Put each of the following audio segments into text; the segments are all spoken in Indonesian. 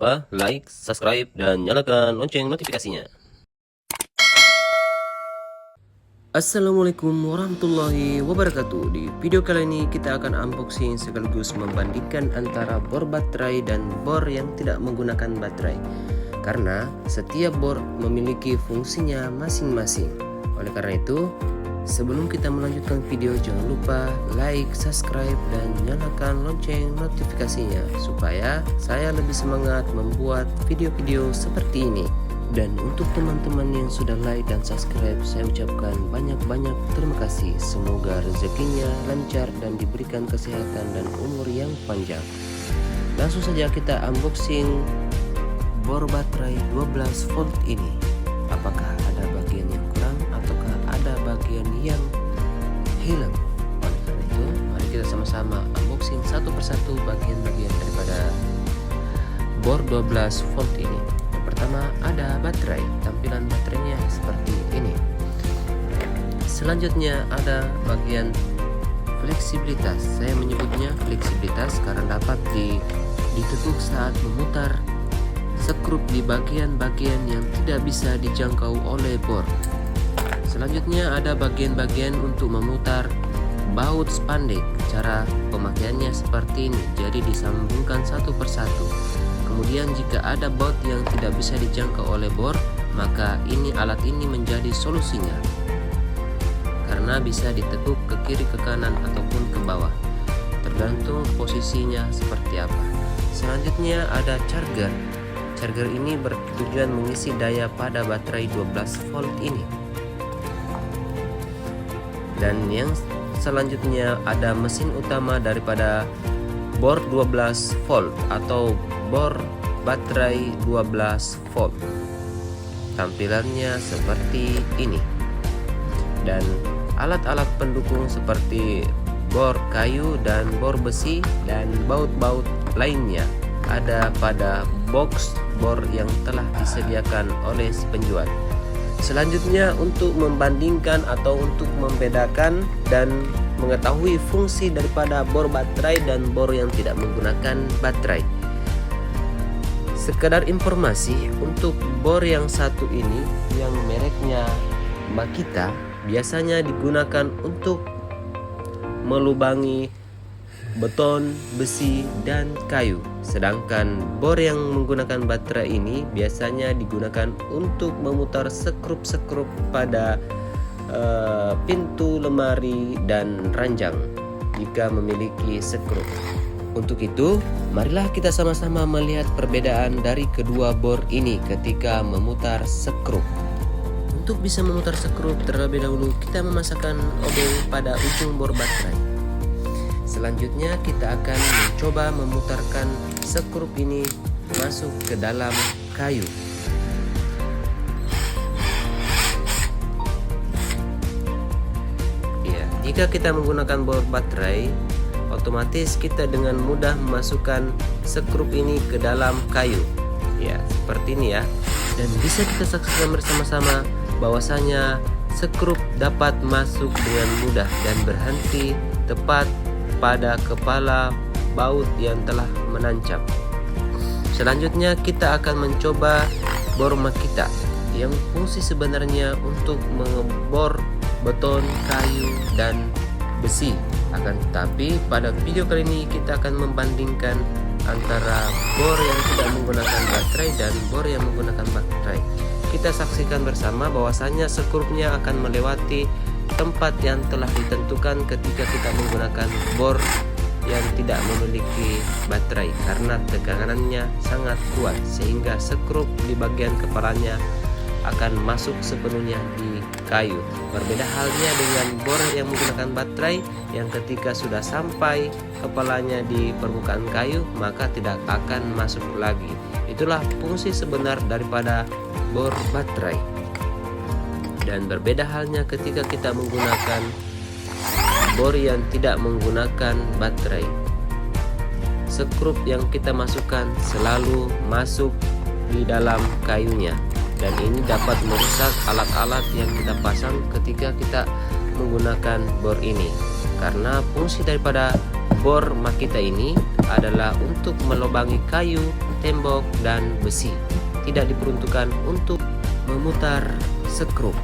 lupa like, subscribe, dan nyalakan lonceng notifikasinya. Assalamualaikum warahmatullahi wabarakatuh. Di video kali ini kita akan unboxing sekaligus membandingkan antara bor baterai dan bor yang tidak menggunakan baterai, karena setiap bor memiliki fungsinya masing-masing. Oleh karena itu, sebelum kita melanjutkan video, jangan lupa like, subscribe, dan nyalakan lonceng notifikasinya supaya saya lebih semangat membuat video-video seperti ini. Dan untuk teman-teman yang sudah like dan subscribe, saya ucapkan banyak-banyak terima kasih. Semoga rezekinya lancar dan diberikan kesehatan dan umur yang panjang. Langsung saja kita unboxing bor baterai 12 volt ini. Apakah ada bagian yang kurang ataukah ada bagian yang hilang? Oleh karena itu, mari kita sama-sama unboxing satu persatu bagian-bagian daripada bor 12 volt ini. Yang pertama ada baterai, tampilan baterainya seperti ini. Selanjutnya ada bagian fleksibilitas. Saya menyebutnya fleksibilitas karena dapat ditekuk saat memutar skrup di bagian-bagian yang tidak bisa dijangkau oleh bor. Selanjutnya ada bagian-bagian untuk memutar baut spandek. Cara pemakaiannya seperti ini, jadi disambungkan satu persatu. Kemudian jika ada baut yang tidak bisa dijangkau oleh bor, maka alat ini menjadi solusinya, karena bisa ditekuk ke kiri, ke kanan, ataupun ke bawah, tergantung posisinya seperti apa. Selanjutnya ada charger. Charger ini bertujuan mengisi daya pada baterai 12 volt ini. Dan yang selanjutnya ada mesin utama daripada bor 12 volt atau bor baterai 12 volt. Tampilannya seperti ini. Dan alat-alat pendukung seperti bor kayu dan bor besi dan baut-baut lainnya ada pada box bor yang telah disediakan oleh si penjual. Selanjutnya untuk membandingkan atau untuk membedakan dan mengetahui fungsi daripada bor baterai dan bor yang tidak menggunakan baterai. Sekedar informasi, untuk bor yang satu ini yang mereknya Makita biasanya digunakan untuk melubangi beton, besi, dan kayu. Sedangkan bor yang menggunakan baterai ini biasanya digunakan untuk memutar skrup-skrup pada pintu lemari dan ranjang jika memiliki skrup. Untuk itu, marilah kita sama-sama melihat perbedaan dari kedua bor ini ketika memutar skrup. Untuk bisa memutar skrup, terlebih dahulu kita memasakkan obeng pada ujung bor baterai. Selanjutnya kita akan mencoba memutarkan skrup ini masuk ke dalam kayu. Ya, jika kita menggunakan bor baterai, otomatis kita dengan mudah memasukkan skrup ini ke dalam kayu. Ya, seperti ini ya. Dan bisa kita saksikan bersama-sama bahwasanya skrup dapat masuk dengan mudah dan berhenti tepat pada kepala baut yang telah menancap. Selanjutnya kita akan mencoba bor Makita yang fungsi sebenarnya untuk mengebor beton, kayu, dan besi. Akan tetapi pada video kali ini kita akan membandingkan antara bor yang tidak menggunakan baterai dan bor yang menggunakan baterai. Kita saksikan bersama bahwasanya skrupnya akan melewati tempat yang telah ditentukan ketika kita menggunakan bor yang tidak memiliki baterai, karena tegangannya sangat kuat sehingga skrup di bagian kepalanya akan masuk sepenuhnya di kayu. Berbeda halnya dengan bor yang menggunakan baterai yang ketika sudah sampai kepalanya di permukaan kayu maka tidak akan masuk lagi. Itulah fungsi sebenar daripada bor baterai. Dan berbeda halnya ketika kita menggunakan bor yang tidak menggunakan baterai. Skrup yang kita masukkan selalu masuk di dalam kayunya, dan ini dapat merusak alat-alat yang kita pasang ketika kita menggunakan bor ini. Karena fungsi daripada bor Makita ini adalah untuk melubangi kayu tembok dan besi. Tidak diperuntukkan untuk memutar skrup.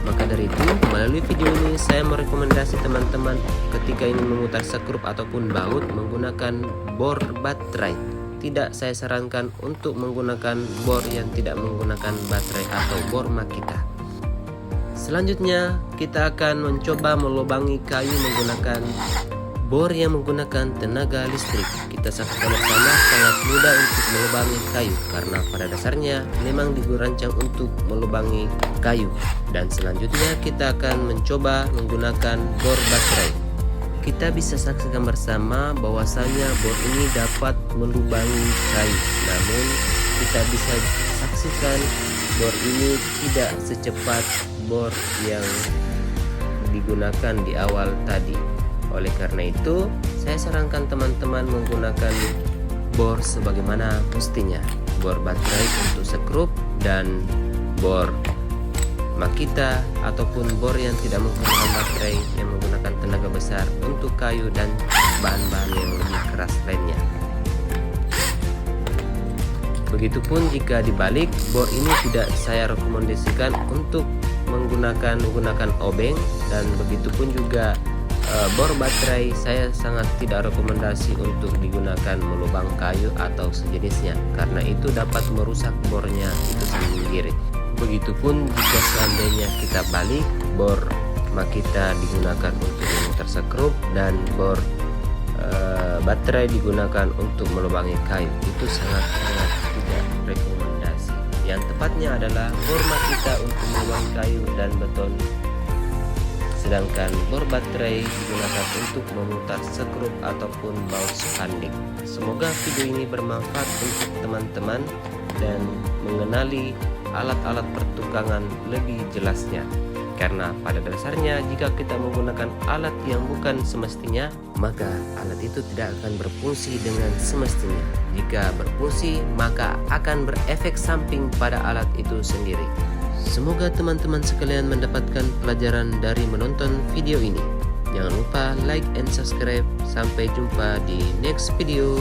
Maka dari itu, melalui video ini saya merekomendasi teman-teman ketika ingin memutar skrup ataupun baut menggunakan bor baterai. Tidak saya sarankan untuk menggunakan bor yang tidak menggunakan baterai atau bor Makita. Selanjutnya, kita akan mencoba melubangi kayu menggunakan bor yang menggunakan tenaga listrik. Kita saksikan bersama, sangat mudah untuk melubangi kayu karena pada dasarnya memang dirancang untuk melubangi kayu. Dan selanjutnya kita akan mencoba menggunakan bor baterai. Kita bisa saksikan bersama bahwasanya bor ini dapat melubangi kayu. Namun kita bisa saksikan bor ini tidak secepat bor yang digunakan di awal tadi. Oleh karena itu, saya sarankan teman-teman menggunakan bor sebagaimana mestinya. Bor baterai untuk skrup dan bor Makita ataupun bor yang tidak menggunakan baterai yang menggunakan tenaga besar untuk kayu dan bahan-bahan yang lebih keras lainnya. Begitupun jika dibalik, bor ini tidak saya rekomendasikan untuk menggunakan obeng, dan begitupun juga bor baterai saya sangat tidak rekomendasi untuk digunakan melubang kayu atau sejenisnya karena itu dapat merusak bornya itu sendiri. Begitupun jika seandainya kita balik, bor Makita digunakan untuk memutar skrup dan bor baterai digunakan untuk melubangi kayu, itu sangat-sangat tidak rekomendasi. Yang tepatnya adalah bor Makita untuk melubangi kayu dan beton, sedangkan bor baterai digunakan untuk memutar skrup ataupun baut spanduk. Semoga video ini bermanfaat untuk teman-teman dan mengenali alat-alat pertukangan lebih jelasnya. Karena pada dasarnya jika kita menggunakan alat yang bukan semestinya, maka alat itu tidak akan berfungsi dengan semestinya. Jika berfungsi, maka akan berefek samping pada alat itu sendiri. Semoga teman-teman sekalian mendapatkan pelajaran dari menonton video ini. Jangan lupa like and subscribe. Sampai jumpa di next video.